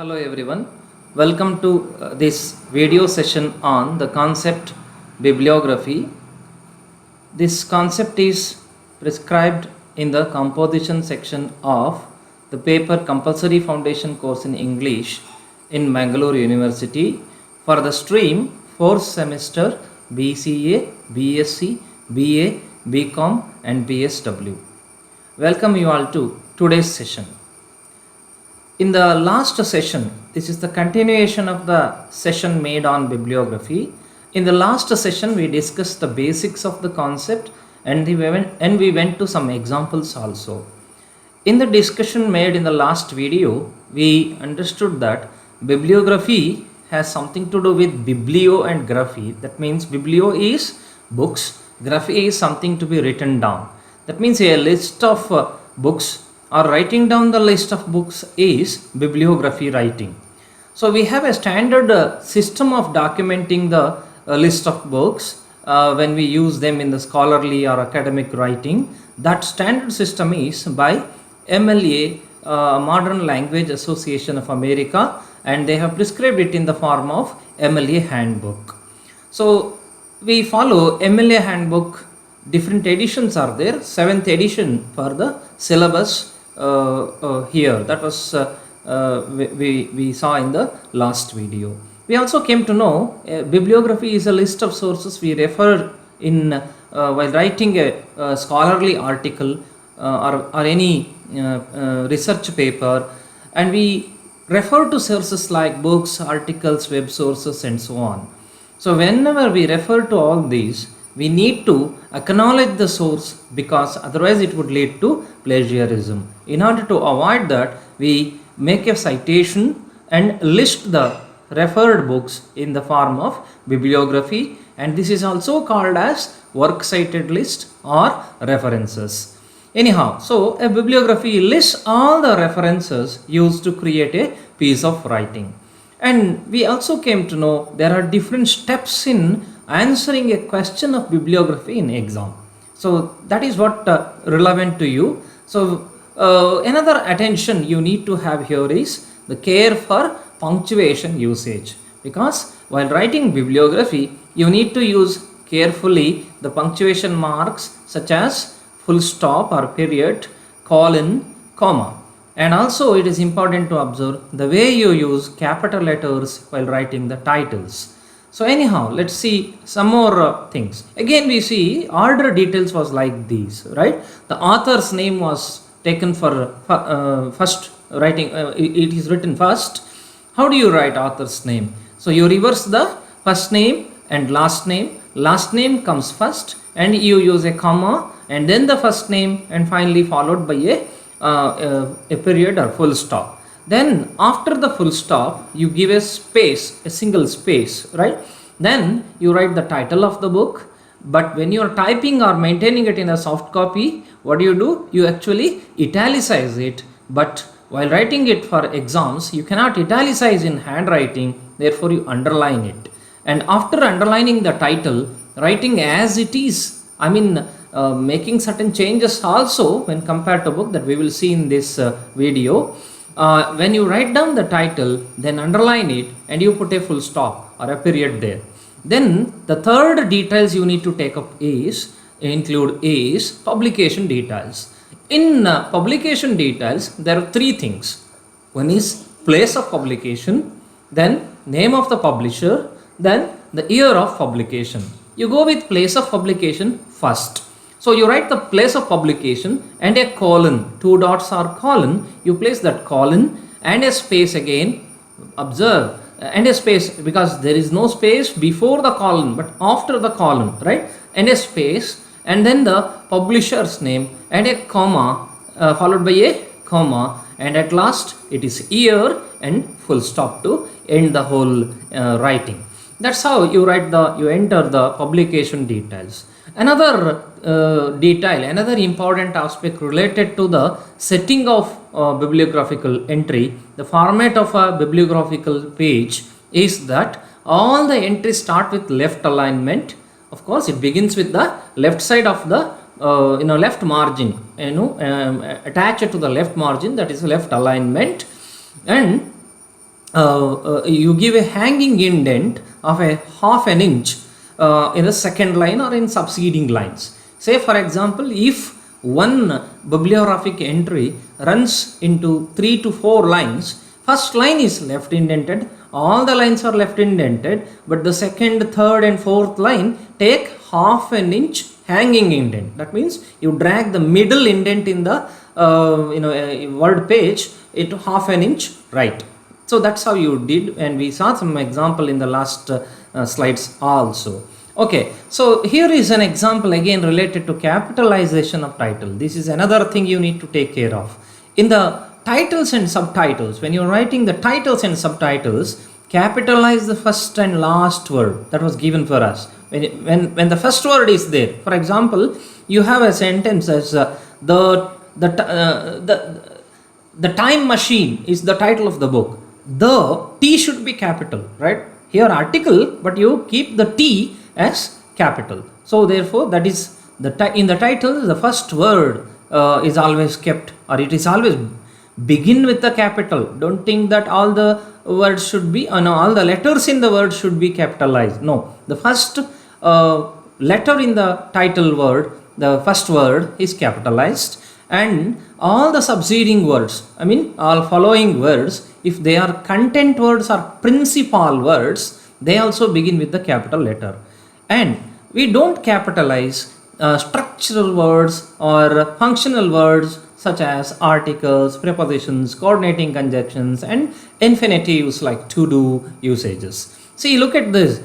Hello everyone, welcome to this video session on the concept bibliography. This concept is prescribed in the composition section of the paper Compulsory Foundation Course in English in Mangalore University for the stream 4th semester BCA, BSc, BA, BCom and BSW. Welcome you all to today's session. In the last session, this is the continuation of the session made on bibliography. In the last session, we discussed the basics of the concept and we went to some examples also. In the discussion made in the last video, we understood that bibliography has something to do with Biblio and Graphy. That means Biblio is books, Graphy is something to be written down. That means a list of books or writing down the list of books is bibliography writing. So we have a standard system of documenting the list of books when we use them in the scholarly or academic writing. That standard system is by MLA, Modern Language Association of America, and they have prescribed it in the form of MLA Handbook. So we follow MLA Handbook. Different editions are there. 7th edition for the syllabus here, that was we saw in the last video. We also came to know bibliography is a list of sources we refer in while writing a scholarly article or any research paper, and we refer to sources like books, articles, web sources and so on. So whenever we refer to all these, we need to acknowledge the source, because otherwise it would lead to plagiarism. In order to avoid that, we make a citation and list the referred books in the form of bibliography, and this is also called as works cited list or references. Anyhow, so a bibliography lists all the references used to create a piece of writing. And we also came to know there are different steps in answering a question of bibliography in exam. So that is what relevant to you. So another attention you need to have here is the care for punctuation usage, because while writing bibliography you need to use carefully the punctuation marks such as full stop or period, colon, comma. And also it is important to observe the way you use capital letters while writing the titles. So anyhow, let's see some more things. Again we see order details was like these, right? The author's name was taken for first writing, it is written first. How do you write author's name? So you reverse the first name and last name comes first, and you use a comma and then the first name and finally followed by a period or full stop. Then after the full stop you give a space, a single space, right? Then you write the title of the book. But when you are typing or maintaining it in a soft copy, what do? You actually italicize it. But while writing it for exams, you cannot italicize in handwriting, therefore you underline it. And after underlining the title, writing as it is, I mean making certain changes also when compared to book, that we will see in this video. When you write down the title, then underline it and you put a full stop or a period there. Then the third details you need to take up include publication details. In publication details, there are three things. One is place of publication, then name of the publisher, then the year of publication. You go with place of publication first. So you write the place of publication and a colon, 2 dots or colon, you place that colon and a space again, observe, and a space, because there is no space before the colon but after the colon, right? And a space, and then the publisher's name and a comma followed by a comma, and at last it is year and full stop to end the whole writing. That's how you enter the publication details. Another detail, another important aspect related to the setting of bibliographical entry, the format of a bibliographical page is that all the entries start with left alignment. Of course, it begins with the left side of the left margin, attached to the left margin, that is left alignment, and you give a hanging indent of a half an inch in the second line or in succeeding lines. Say for example, if one bibliographic entry runs into 3 to 4 lines, first line is left indented, all the lines are left indented, but the second, third and fourth line take half an inch hanging indent. That means you drag the middle indent in the word page into half an inch right. So that's how you did, and we saw some example in the last slides also. Okay, so here is an example again related to capitalization of title. This is another thing you need to take care of. In the titles and subtitles, when you're writing the titles and subtitles, capitalize the first and last word that was given for us. When the first word is there, for example, you have a sentence as the time machine is the title of the book. The T should be capital, right? Here article, but you keep the T as capital. So therefore, that is in the title, the first word is always kept, or it is always begin with the capital. Don't think that all the words should be, no, all the letters in the word should be capitalized. No, the first letter in the title word, the first word is capitalized, and all the succeeding words, all following words, if they are content words or principal words, they also begin with the capital letter. And we don't capitalize structural words or functional words such as articles, prepositions, coordinating conjunctions, and infinitives like to do usages. See, look at this.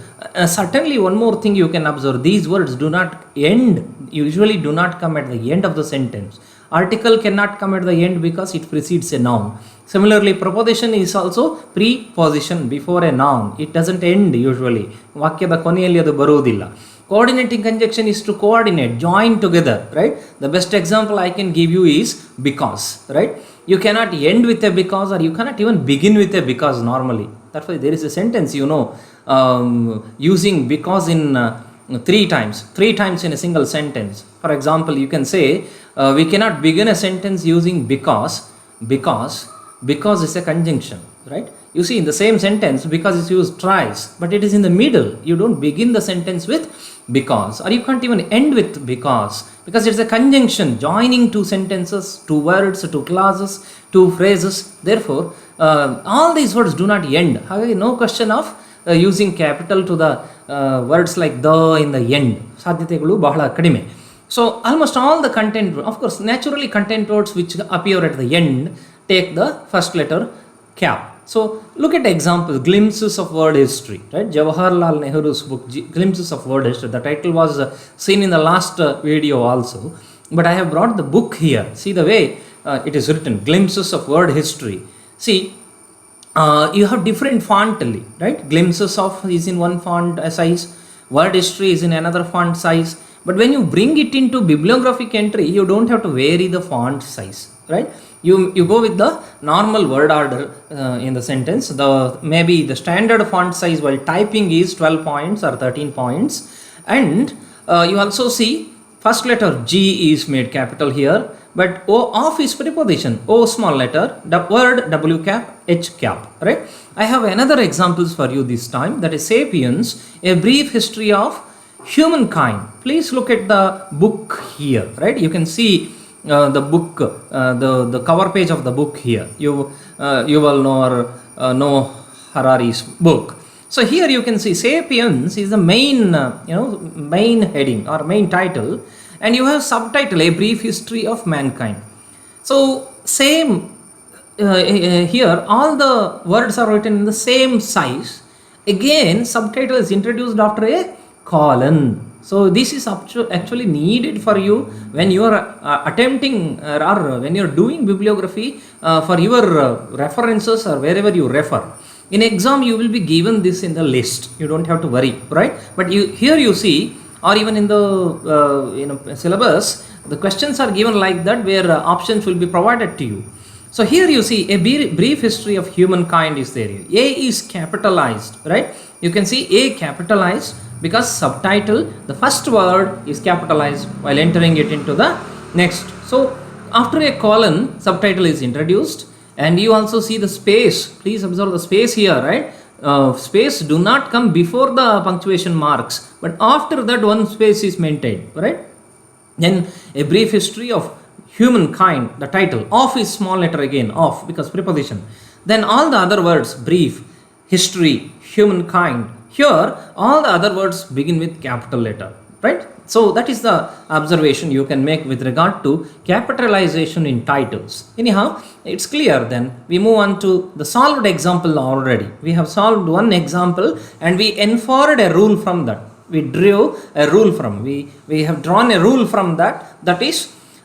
Certainly one more thing you can observe, these words do not end, usually do not come at the end of the sentence. Article cannot come at the end because it precedes a noun. Similarly, preposition is also preposition before a noun. It doesn't end usually. ವಾಕ್ಯದ ಕೊನೆಯಲ್ಲಿ ಅದು ಬರುವುದಿಲ್ಲ. Coordinating conjunction is to coordinate, join together, right? The best example I can give you is because, right? You cannot end with a because, or you cannot even begin with a because normally. That's why there is a sentence, using because in 3 times in a single sentence. For example, you can say, we cannot begin a sentence using because is a conjunction, right? You see, in the same sentence, because is used twice, but it is in the middle. You don't begin the sentence with because, or you can't even end with because it's a conjunction joining 2 sentences, 2 words, 2 clauses, 2 phrases. Therefore, all these words do not end. However, no question of using capital to the words like the in the end. ಸಾಧ್ಯತೆಗಳು ಬಹಳ ಕಡಿಮೆ. So almost all the content, of course, naturally content words which appear at the end take the first letter cap. So look at examples, glimpses of word history, right? Jawaharlal Nehru's book, Glimpses of Word History. The title was seen in the last video also, but I have brought the book here. See the way it is written, Glimpses of Word History. See, you have different font, right? Glimpses of is in one font size, word history is in another font size. But when you bring it into bibliographic entry, you don't have to vary the font size, right? You go with the normal word order in the sentence. Maybe the standard font size while typing is 12 points or 13 points. And you also see first letter G is made capital here, but O of is preposition, O small letter, the word W cap, H cap, right? I have another examples for you this time, that is Sapiens, a brief history of humankind. Please look at the book here, right? You can see the book, the cover page of the book here. You will know Harari's book. So here you can see Sapiens is the main heading or main title, and you have subtitle, a brief history of mankind. So same here, all the words are written in the same size. Again, subtitle is introduced after a colon. So this is actually needed for you when you are attempting or when you are doing bibliography for your references or wherever you refer. In exam, you will be given this in the list. You don't have to worry, right? But here you see, or even in the syllabus, the questions are given like that, where options will be provided to you. So here you see a brief history of humankind is there. A is capitalized, right? You can see A capitalized because subtitle, the first word is capitalized while entering it into the next. So after a colon, subtitle is introduced, And you also see the space. Please observe the space here, right? Space do not come before the punctuation marks, but after that one space is maintained, right? Then a brief history of humankind, the title of is small letter again, of, because preposition. Then all the other words, brief, history, humankind, here all the other words begin with capital letter, right? So that is the observation you can make with regard to capitalization in titles. Anyhow, it's clear. Then we move on to the solved example. Already we have solved one example and we inferred a rule from that. We drew a rule from, we have drawn a rule from that. That is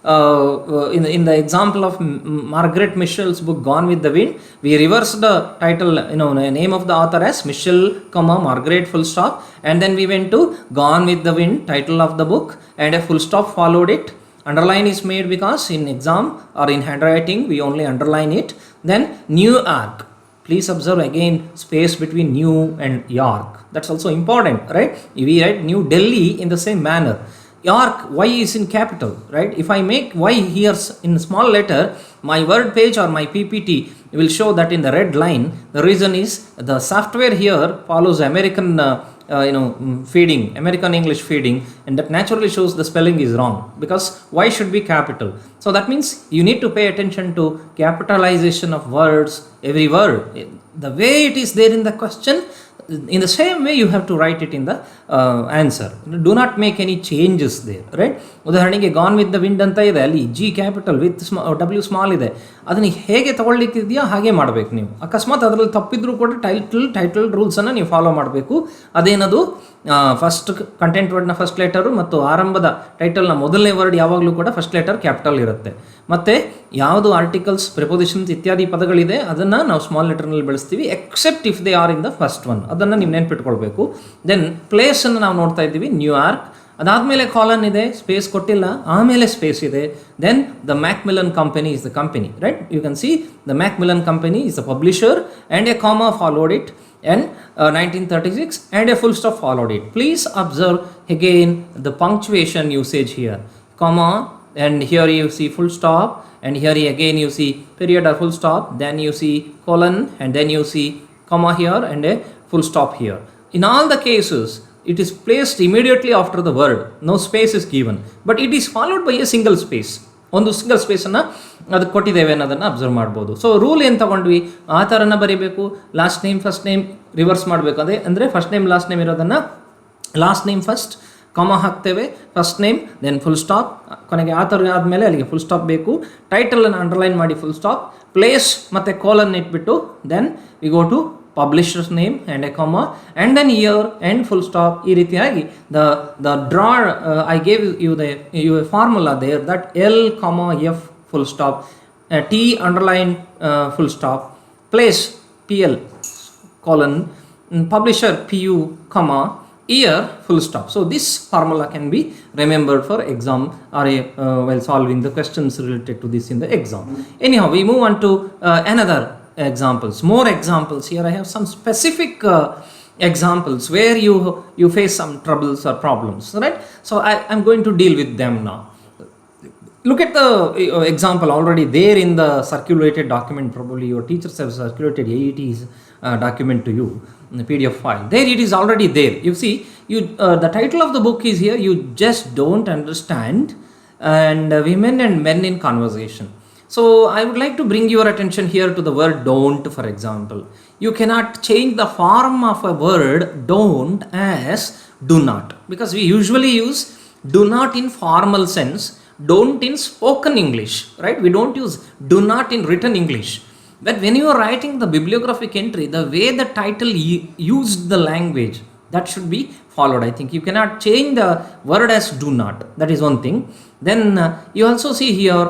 in the example of Margaret Mitchell's book Gone with the Wind, we reversed the title, name of the author as Mitchell, Margaret, full stop, and then we went to Gone with the Wind, title of the book, and a full stop followed it. Underline is made because in exam or in handwriting we only underline it. Then New York, please observe again space between New and York, that's also important, right? We write New Delhi in the same manner. York, Y is in capital, right? If I make Y here in small letter, my word page or my PPT will show that in the red line. The reason is the software here follows American feeding, American English feeding, and that naturally shows the spelling is wrong because Y should be capital. So that means you need to pay attention to capitalization of words, every word. The way it is there in the question, in the same way you have to write it in the answer. Do not make any changes there, right? ಉದಾಹರಣೆಗೆ gone with the wind ಅಂತ ಇದೆ, ಅಲ್ಲಿ G capital with W small ಇದೆ. ಅದನ್ನು ಹೇಗೆ ತಗೊಳ್ಳಿಕ್ಕಿದೆಯಾ ಹಾಗೆ ಮಾಡಬೇಕು ನೀವು. ಅಕಸ್ಮಾತ್ ಅದರಲ್ಲಿ ತಪ್ಪಿದ್ರೂ ಕೂಡ ಟೈಟಲ್ ರೂಲ್ಸನ್ನು ನೀವು ಫಾಲೋ ಮಾಡಬೇಕು. ಅದೇನದು ಫಸ್ಟ್ ಕಂಟೆಂಟ್ ವರ್ಡ್ನ ಫಸ್ಟ್ ಲೆಟರು ಮತ್ತು ಆರಂಭದ ಟೈಟಲ್ನ ಮೊದಲನೇ ವರ್ಡ್ ಯಾವಾಗಲೂ ಕೂಡ ಫಸ್ಟ್ ಲೆಟರ್ ಕ್ಯಾಪಿಟಲ್ ಇರುತ್ತೆ. ಮತ್ತು ಯಾವುದು ಆರ್ಟಿಕಲ್ಸ್, ಪ್ರಿಪೊಸಿಷನ್ಸ್ ಇತ್ಯಾದಿ ಪದಗಳಿದೆ ಅದನ್ನು ನಾವು ಸ್ಮಾಲ್ ಲೆಟರ್ನಲ್ಲಿ ಬಳಸ್ತೀವಿ, except if they are in the first one. ಅದನ್ನು ನೀವು ನೆನ್ಪಿಟ್ಕೊಳ್ಬೇಕು. ದೆನ್ ಪ್ಲೇಸನ್ನು ನಾವು ನೋಡ್ತಾ ಇದ್ದೀವಿ, ನ್ಯೂಯಾರ್ಕ್. ಅದಾದಮೇಲೆ ಕಾಲನ್ ಇದೆ, ಸ್ಪೇಸ್ ಕೊಟ್ಟಿಲ್ಲ, ಆಮೇಲೆ ಸ್ಪೇಸ್ ಇದೆ. Then the Macmillan company is the company, right? You can see the Macmillan company is the publisher and a comma followed it, and 1936 and a full stop followed it. Please observe again the punctuation usage here, comma, and here you see full stop, and here again you see period or full stop, then you see colon, and then you see comma here and a full stop here. In all the cases it is placed immediately after the word, no space is given, but it is followed by a single space. ಒಂದು single ಸ್ಪೇಸನ್ನು ಅದಕ್ಕೆ ಕೊಟ್ಟಿದ್ದೇವೆ ಅನ್ನೋದನ್ನು observe ಮಾಡ್ಬೋದು. So rule ಏನು ತಗೊಂಡ್ವಿ, ಆ ಥರನ ಬರೀಬೇಕು. Last name first name reverse ಮಾಡಬೇಕು. ಅದೇ ಅಂದರೆ ಫಸ್ಟ್ ನೇಮ್ ಲಾಸ್ಟ್ ನೇಮ್ ಇರೋದನ್ನು ಲಾಸ್ಟ್ ನೇಮ್ ಫಸ್ಟ್ ಕಾಮ ಹಾಕ್ತೇವೆ, first name then full stop, ಕೊನೆಗೆ ಆ ಥರ ಆದಮೇಲೆ ಅಲ್ಲಿಗೆ ಫುಲ್ ಸ್ಟಾಪ್ ಬೇಕು. ಟೈಟಲನ್ನು ಅಂಡರ್ಲೈನ್ ಮಾಡಿ ಫುಲ್ ಸ್ಟಾಪ್, ಪ್ಲೇಸ್ ಮತ್ತು ಕೋಲನ್ ಇಟ್ಬಿಟ್ಟು then we go to publisher's name and a comma and then year and full stop. ಈ ರೀತಿಯಾಗಿ the draw I gave you a formula there, that L comma F full stop, T underline full stop, place PL colon, publisher PU comma, year full stop. So this formula can be remembered for exam or while solving the questions related to this in the exam. Anyhow, we move on to another examples, more examples. Here I have some specific examples where you face some troubles or problems, right? So I'm going to deal with them now. Look at the example already there in the circulated document. Probably your teachers have circulated AET's document to you in the PDF file. There it is already there. You see, the title of the book is here, you just don't understand, and women and men in conversation. So I would like to bring your attention here to the word don't, for example. You cannot change the form of a word don't as do not, because we usually use do not in formal sense, don't in spoken English, right? We don't use do not in written English. But when you are writing the bibliographic entry, the way the title used the language, that should be followed. I think you cannot change the word as do not. That is one thing. Then you also see here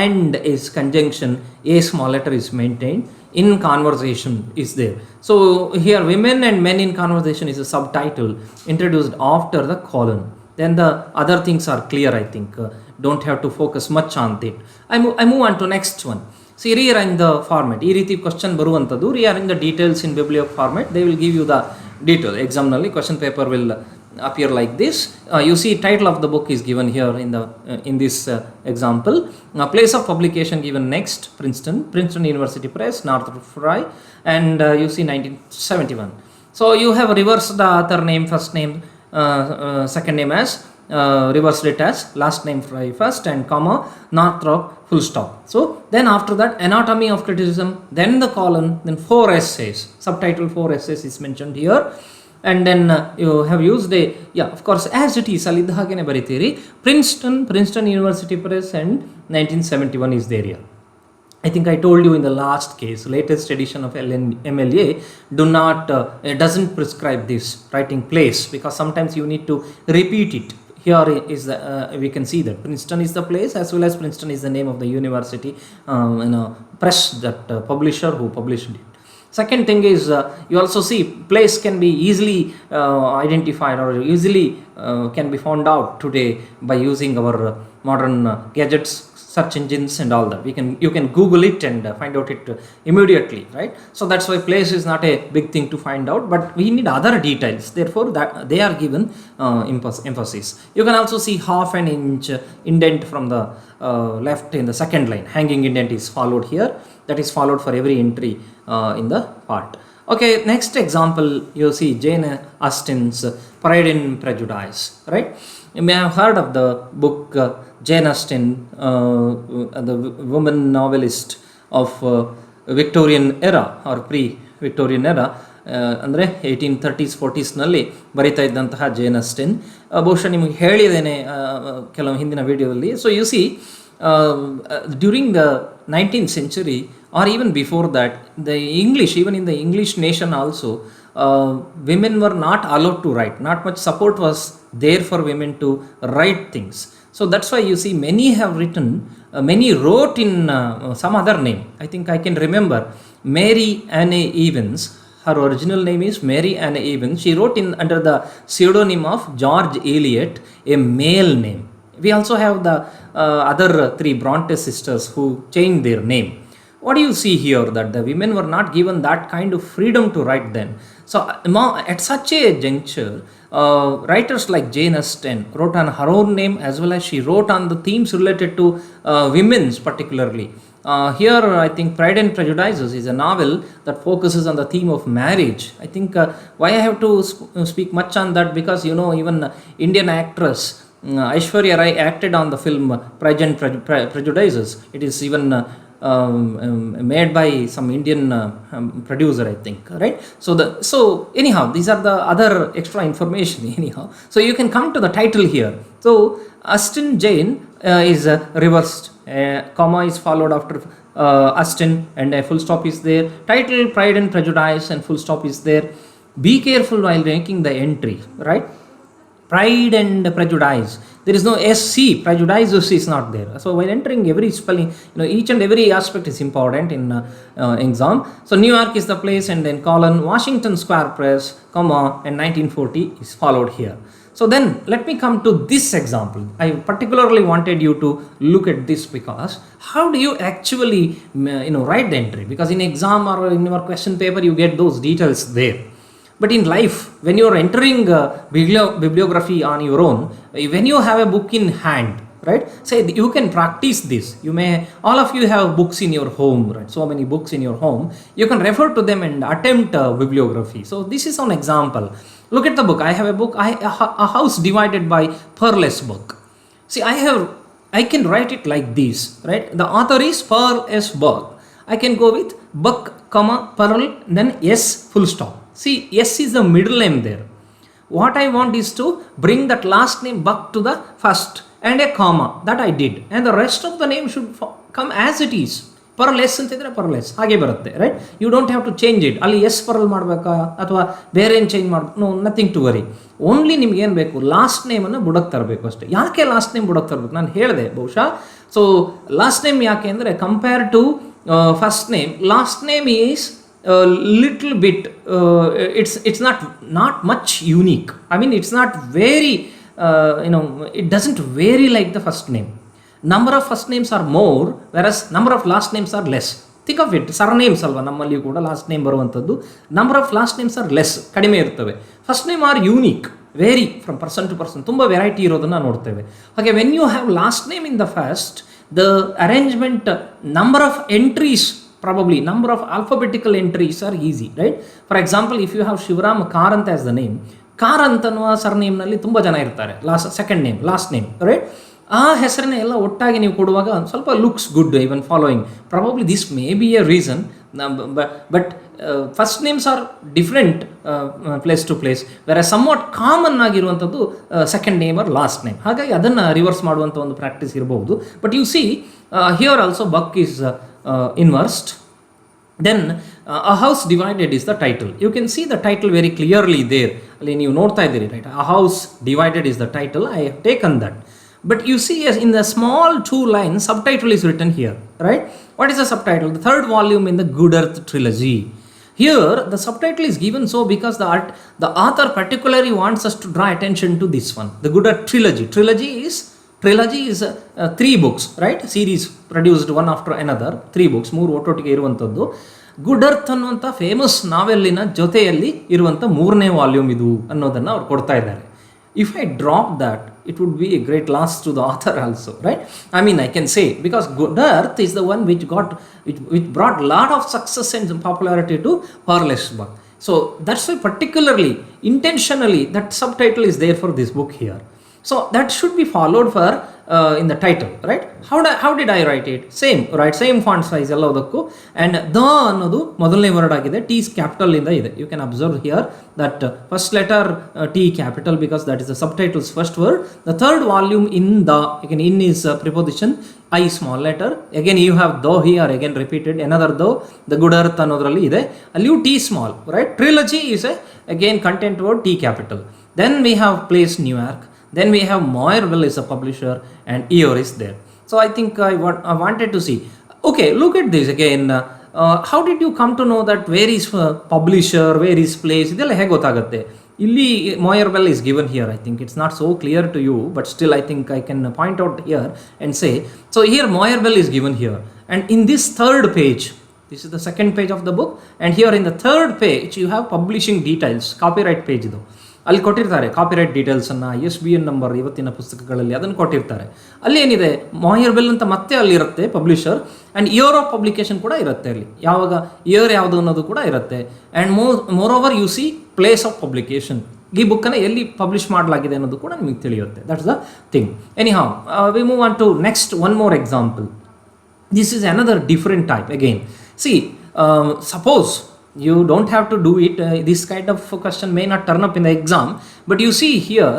and is conjunction, a small letter is maintained, in conversation is there. So here women and men in conversation is a subtitle introduced after the colon. Then the other things are clear, I think. Don't have to focus much on it. I move on to next one. See, here in the format, ಈ ರೀತಿ question ಬರುವಂಥದ್ದು, here in the details in Biblio format, they will give you the detail. Exam ನಲ್ಲಿ question paper will appear like this. You see title of the book is given here in this example. Place of publication given next, Princeton University Press, Northrop Frye, and you see 1971. So you have reversed the author name, first name, second name as reversed it as last name Frye first and comma Northrop full stop. So then after that, anatomy of criticism, then the colon, then 4 essays, subtitle 4 essays is mentioned here. And then you have used of course as it is alidda hagene bariತೀರಿ. Princeton University Press and 1971 is there here. I think I told you in the last case, latest edition of MLA doesn't prescribe this writing place, because sometimes you need to repeat it. Here is we can see that Princeton is the place, as well as Princeton is the name of the university, press, that publisher who published it. Second thing is you also see place can be easily identified, or easily can be found out today by using our modern gadgets, search engines and all that. You can Google it and find out it immediately, right? So that's why place is not a big thing to find out, but we need other details. Therefore, that they are given emphasis. You can also see half an inch indent from the left in the second line. Hanging indent is followed here. That is followed for every entry in the part. Okay, next example, you see Jane Austen's Pride and Prejudice, right? You may have heard of the book Jane Austen, the woman novelist of Victorian era or pre-Victorian era, ಅಂದರೆ 1830s 40sನಲ್ಲಿ ಬರಿತಾ ಇದ್ದಂತಹ ಜೇನ್ Austin. ಬಹುಶಃ ನಿಮಗೆ ಹೇಳಿದ್ದೇನೆ ಕೆಲವು ಹಿಂದಿನ ವಿಡಿಯೋದಲ್ಲಿ. So U C during the 19th century, or even before that, even in the English nation also, women were not allowed to write. Not much support was there for women to write things. So that's why you see many have written, many wrote in some other name. I think I can remember Mary Ann Evans. Her original name is Mary Ann Evans. She wrote under the pseudonym of George Eliot, a male name. We also have the other 3 Bronte sisters who changed their name. What do you see here? That the women were not given that kind of freedom to write then. So at such a juncture, writers like Jane Austen wrote on her own name, as well as she wrote on the themes related to women's particularly. Here I think Pride and Prejudice is a novel that focuses on the theme of marriage. I think why I have to speak much on that, because even Indian actress Aishwarya Rai acted on the film Pride and Prejudice. It is even made by some Indian producer, I think, right? So anyhow, these are the other extra information anyhow. So you can come to the title here. So Austen Jane is reversed, comma is followed after Austen and a full stop is there. Title Pride and Prejudice and full stop is there. Be careful while making the entry, right? Pride and Prejudice. There is no SC, prejudice is not there. So while entering every spelling, each and every aspect is important in exam. So New York is the place, and then colon Washington Square Press, comma, and 1940 is followed here. So then let me come to this example. I particularly wanted you to look at this, because how do you actually write the entry? Because in exam or in your question paper you get those details there. But in life, when you are entering bibliography on your own, when you have a book in hand, right, say you can practice this. All of you have books in your home, right? So many books in your home. You can refer to them and attempt bibliography. So this is an example. Look at the book. I have a book, a house divided by Pearl S. Buck. See, I can write it like this, right? The author is Pearl S. Buck. I can go with Buck, comma, Pearl, then S, full stop. See, S is the middle name there. What I want is to bring that last name Buck to the first and a comma. That I did. And the rest of the name should come as it is. Pearl S antidre Pearl S. Hage barutte, right? You don't have to change it. Ali S Pearl ಮಾಡಬೇಕಾ ಅಥವಾ ಬೇರೆ ಏನು change ಮಾಡಬೇಕು? No, nothing to worry. Only ನಿಮ್ಗೆ ಏನು ಬೇಕು, last ನೇಮನ್ನು ಬುಡಕ್ಕೆ ತರಬೇಕು ಅಷ್ಟೇ. ಯಾಕೆ ಲಾಸ್ಟ್ ನೇಮ್ ಬುಡಕ್ಕೆ ತರಬೇಕು ನಾನು ಹೇಳಿದೆ ಬಹುಶಃ. ಸೊ ಲಾಸ್ಟ್ ನೇಮ್ ಯಾಕೆ ಅಂದರೆ, compare to first name, last name is little bit it's not much unique. I mean, it's not very it doesn't vary like the first name. Number of first names are more, whereas number of last names are less. Think of it, surnames alva nammalli kuda last name baruvantaddu, number of last names are less, kadime irtave. First name are unique, vary from person to person, ತುಂಬ variety ಇರೋದನ್ನು ನೋಡ್ತೇವೆ. ಹಾಗೆ when you have last name in the first, the arrangement, number of entries, probably number of alphabetical entries are easy, right? For example, if you have Shivaram Karant as the name, Karanth ಅನ್ನುವ ಸರ್ನೇಮ್ನಲ್ಲಿ ತುಂಬ ಜನ ಇರ್ತಾರೆ, second name, last name, right? ಆ ಹೆಸರನ್ನೇ ಎಲ್ಲ ಒಟ್ಟಾಗಿ ನೀವು ಕೊಡುವಾಗ ಸ್ವಲ್ಪ looks good even following. Probably this may be a reason, but first names are different place to place, ಬೇರೆ ಸಮ್ವಾಟ್ ಕಾಮನ್ ಆಗಿರುವಂಥದ್ದು second name or last name. ಹಾಗಾಗಿ ಅದನ್ನು ರಿವರ್ಸ್ ಮಾಡುವಂಥ ಒಂದು ಪ್ರಾಕ್ಟೀಸ್ ಇರಬಹುದು. But you see here also back is inversed. Then a house divided is the title. You can see the title very clearly there. Ali ನೀವು ನೋಡ್ತಾ ಇದ್ದೀರಿ, right? A house divided is the title. I have taken that. But you see, as in the small 2 lines, subtitle is written here, right? What is the subtitle? The third volume in the Good Earth trilogy. Here the subtitle is given so because the author particularly wants us to draw attention to this one, the Good Earth trilogy. Trilogy is 3 books, right? Series produced one after another, 3 books, 3 ಒಟ್ಟೊಟ್ಟಿಗೆ ಇರುವಂಥದ್ದು. Good earth ಅನ್ನುವಂಥ famous ನಾವೆಲ್ಲಿನ ಜೊತೆಯಲ್ಲಿ ಇರುವಂಥ 3ನೇ volume ಇದು ಅನ್ನೋದನ್ನು ಅವ್ರು ಕೊಡ್ತಾ ಇದ್ದಾರೆ. If I drop that, it would be a great loss to the author also, right? I mean, I can say, because Good Earth is the one which brought lot of success and popularity to Harless book. So that's why particularly, intentionally, that subtitle is there for this book here. So that should be followed for in the title, right? How did I write it? Same, right? Same font size ಎಲ್ಲದಕ್ಕೂ. And the ಅನ್ನೋದು ಮೊದಲನೇ word ಆಗಿದೆ, T is capital ಇಂದ ಇದೆ. You can observe here that first letter T capital because that is the subtitle's first word. The third volume in the, again in is preposition, I small letter. Again you have though here, again repeated, another though. The Good Earth ಅನ್ನೋದ್ರಲ್ಲಿ ಇದೆ, ಅಲ್ಲಿಯೂ T small, right? Trilogy is again content word, T capital. Then we have place New York. Then we have Moirville is a publisher and Eeyore is there. So I think I wanted to see. Okay, look at this again. How did you come to know that where is publisher, where is place? ಇದೆಲ್ಲ ಹೇಗೆ ಗೊತ್ತಾಗುತ್ತೆ? ಇಲ್ಲಿ Moirville is given here. I think it's not so clear to you, but still I think I can point out here and say. So here Moirville is given here. And in this third page, this is the second page of the book. And here in the third page, you have publishing details, copyright page ಇದು. ಅಲ್ಲಿ ಕೊಟ್ಟಿರ್ತಾರೆ copyright ಡೀಟೇಲ್ಸನ್ನು, ISBN number ಇವತ್ತಿನ ಪುಸ್ತಕಗಳಲ್ಲಿ ಅದನ್ನು ಕೊಟ್ಟಿರ್ತಾರೆ. ಅಲ್ಲಿ ಏನಿದೆ, Moirville ಅಂತ ಮತ್ತೆ ಅಲ್ಲಿರುತ್ತೆ publisher, and year of publication ಕೂಡ ಇರುತ್ತೆ ಅಲ್ಲಿ, ಯಾವಾಗ ಇಯರ್ ಯಾವುದು ಅನ್ನೋದು ಕೂಡ ಇರುತ್ತೆ. And moreover you see place of publication, ಈ ಬುಕ್ಕನ್ನು ಎಲ್ಲಿ ಪಬ್ಲಿಷ್ ಮಾಡಲಾಗಿದೆ ಅನ್ನೋದು ಕೂಡ ನಿಮಗೆ ತಿಳಿಯುತ್ತೆ. That's the thing. Anyhow we move on to next one more example. This is another different type again. See suppose you don't have to do it, this kind of question may not turn up in the exam, but you see here,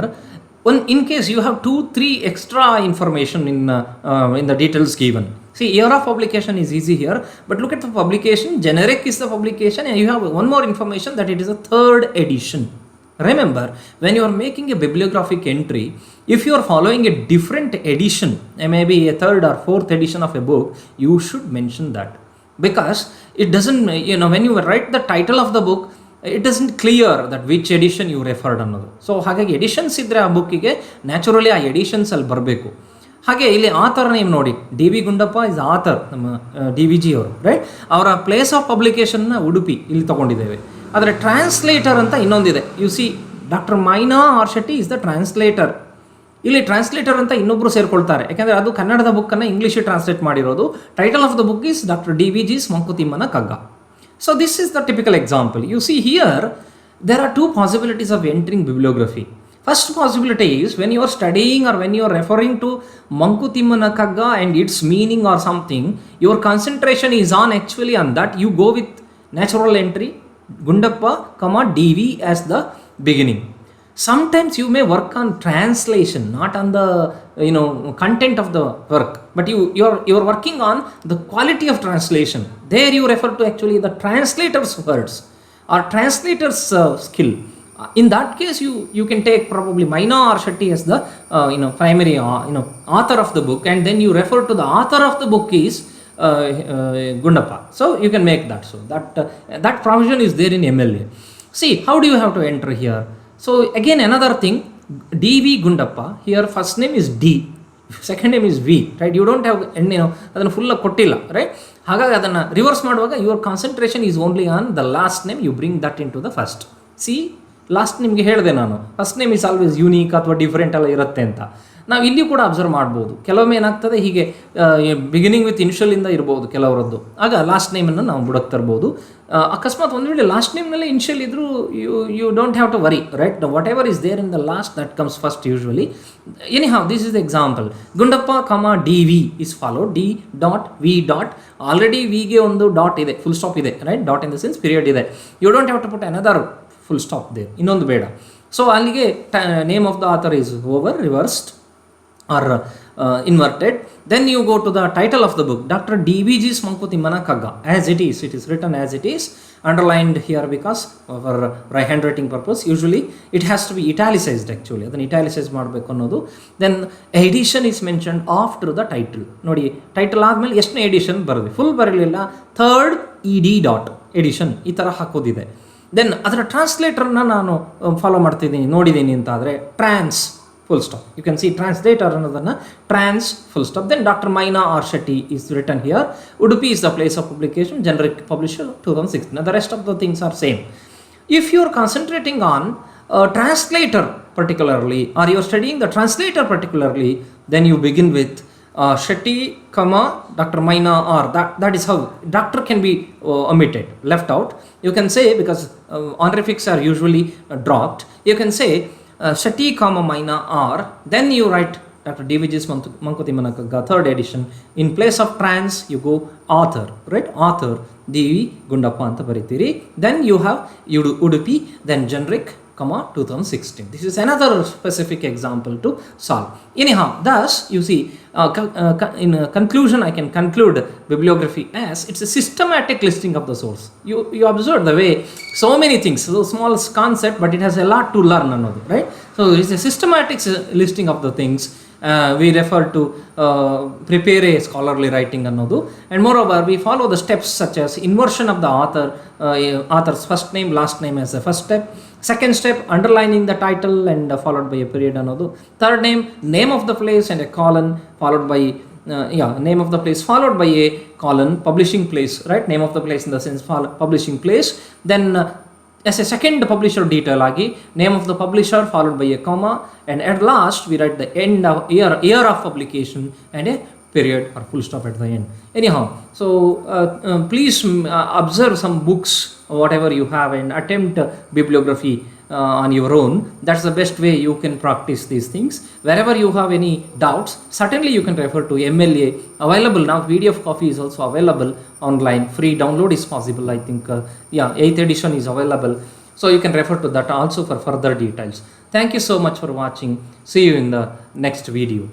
in case you have 2-3 extra information in the details given. See, year of publication is easy here, but look at the publication, generic is the publication, and you have one more information that it is a 3rd edition. Remember, when you are making a bibliographic entry, if you are following a different edition, maybe a 3rd or 4th edition of a book, you should mention that. Because it doesn't, when you write the title of the book, it doesn't clear that which edition you referred ಅನ್ನೋದು. So ಹಾಗಾಗಿ editions ಇದ್ದರೆ ಆ ಬುಕ್ಕಿಗೆ naturally ಆ editions ಅಲ್ಲಿ ಬರಬೇಕು. ಹಾಗೆ ಇಲ್ಲಿ ಆಥರ್ ನೇಮ್ ನೋಡಿ, DV ಗುಂಡಪ್ಪ ಇಸ್ ಆಥರ್, ನಮ್ಮ DVG ಅವರು, ರೈಟ್? ಅವರ ಪ್ಲೇಸ್ ಆಫ್ ಪಬ್ಲಿಕೇಶನ್ನ ಉಡುಪಿ ಇಲ್ಲಿ ತೊಗೊಂಡಿದ್ದೇವೆ. ಆದರೆ ಟ್ರಾನ್ಸ್ಲೇಟರ್ ಅಂತ ಇನ್ನೊಂದಿದೆ. You see doctor Maina R Shetty is the translator. ಇಲ್ಲಿ ಟ್ರಾನ್ಸ್ಲೇಟರ್ ಅಂತ ಇನ್ನೊಬ್ಬರು ಸೇರ್ಕೊಳ್ತಾರೆ, ಯಾಕೆಂದರೆ ಅದು ಕನ್ನಡದ ಬುಕ್ಕನ್ನು ಇಂಗ್ಲೀಷಿಗೆ ಟ್ರಾನ್ಸ್ಲೇಟ್ ಮಾಡಿರೋದು. Title of the book is doctor DVG's ಮಂಕುತಿಮ್ಮನ Kagga. So this is the typical example. You see here there are 2 possibilities of entering bibliography. First possibility is when you are studying or when you are referring to Mankutimana Kagga and its meaning or something, your concentration is on actually on that. You go with natural entry, Gundappa, DV as the beginning. Sometimes you may work on translation, not on the content of the work, but you're working on the quality of translation. There you refer to actually the translator's words or translator's skill. In that case, you can take probably Maina or Shetty as the primary author of the book, and then you refer to the author of the book is Gundappa. So you can make that. So that provision is there in MLA. See, how do you have to enter here? So again another thing, DV Gundappa, here first name is D, second name is V, right? You don't have ಅದನ್ನು ಫುಲ್ಲ ಕೊಟ್ಟಿಲ್ಲ, right? ಹಾಗಾಗಿ ಅದನ್ನು reverse ಮಾಡುವಾಗ your concentration is only on the last name, you bring that into the first. See, last ನಿಮಗೆ ಹೇಳಿದೆ ನಾನು, first name is always unique ಅಥವಾ different ಎಲ್ಲ ಇರುತ್ತೆ ಅಂತ. ನಾವು ಇಲ್ಲಿ ಕೂಡ ಅಬ್ಸರ್ವ್ ಮಾಡ್ಬೋದು. ಕೆಲವೊಮ್ಮೆ ಏನಾಗ್ತದೆ, ಹೀಗೆ ಬಿಗಿನಿಂಗ್ ವಿತ್ ಇನಿಷಿಯಲಿಂದ ಇರ್ಬೋದು ಕೆಲವರದ್ದು, ಆಗ ಲಾಸ್ಟ್ ನೇಮನ್ನು ನಾವು ಬುಡಕ್ಕೆ ತರ್ಬೋದು. ಅಕಸ್ಮಾತ್ ಒಂದು ವೇಳೆ ಲಾಸ್ಟ್ ನೇಮ್ನಲ್ಲೇ ಇನಿಷಿಯಲ್ ಇದ್ದರೂ you don't have to worry, right? Whatever is there in the last that comes first usually. Anyhow, this is the example. Gundappa D V is followed, D dot V dot. Already ವಿಗೆ ಒಂದು dot ಇದೆ, full stop ಇದೆ, right? Dot in the sense period ಇದೆ. You don't have to put another full stop they, ಇನ್ನೊಂದು ಬೇಡ. So ಅಲ್ಲಿಗೆ name of the author is over, reversed or inverted. Then you go to the title of the book, Dr. DVG's Mankutimana Kagga, as it is written as it is, underlined here because for handwriting purpose. Usually it has to be italicized actually, adana italicize ಮಾಡಬೇಕು ಅನ್ನೋದು. Then edition is mentioned after the title. ನೋಡಿ, title ಆದಮೇಲೆ ಎಷ್ಟನೇ edition ಬರಲಿ, full ಬರಲಿಲ್ಲ, third ed dot edition ಈ ಥರ ಹಾಕೋದಿದೆ. Then ಅದರ ಟ್ರಾನ್ಸ್ಲೇಟರ್ನ ನಾನು ಫಾಲೋ ಮಾಡ್ತಿದ್ದೀನಿ, ನೋಡಿದ್ದೀನಿ ಅಂತ ಆದರೆ ಟ್ರಾನ್ಸ್ full stop. You can see translator ಅನ್ನೋದನ್ನು trans full stop. Then Dr. Maina or Shetty is written here. Udupi is the place of publication, generic publisher 2016. Now the rest of the things are same. If you are concentrating on translator particularly, or you are studying the translator particularly, then you begin with Shetty, Dr. Maina, or that is how doctor can be omitted, left out. You can say, because honorifics are usually dropped, you can say Shetty, Maina, or then you write Dr. DVG's Mankutimana Kagga, third edition. In place of trans, you go author, right? Author DV Gundappa anta baritiri. Then you have Udupi, then generic, 2016. This is another specific example to solve. Anyhow, thus you see, in conclusion, I can conclude bibliography as it's a systematic listing of the source. You observe the way so many things, so small concept, but it has a lot to learn another, right? So it's a systematic listing of the things. We refer to prepare a scholarly writing another, and moreover we follow the steps such as inversion of the author's first name, last name as the first step. Second step, underlining the title and followed by a period another. Third name of the place and a colon followed by name of the place followed by a colon, publishing place, right? Name of the place in the sense publishing place. Then as a second publisher detail agi, name of the publisher followed by a comma, and at last we write the end of year of publication and a period or full stop at the end. Anyhow, so please observe some books, whatever you have, and attempt bibliography on your own. That's the best way you can practice these things. Wherever you have any doubts, certainly you can refer to MLA, available now. PDF copy is also available online, free download is possible. I think 8th edition is available, so you can refer to that also for further details. Thank you so much for watching. See you in the next video.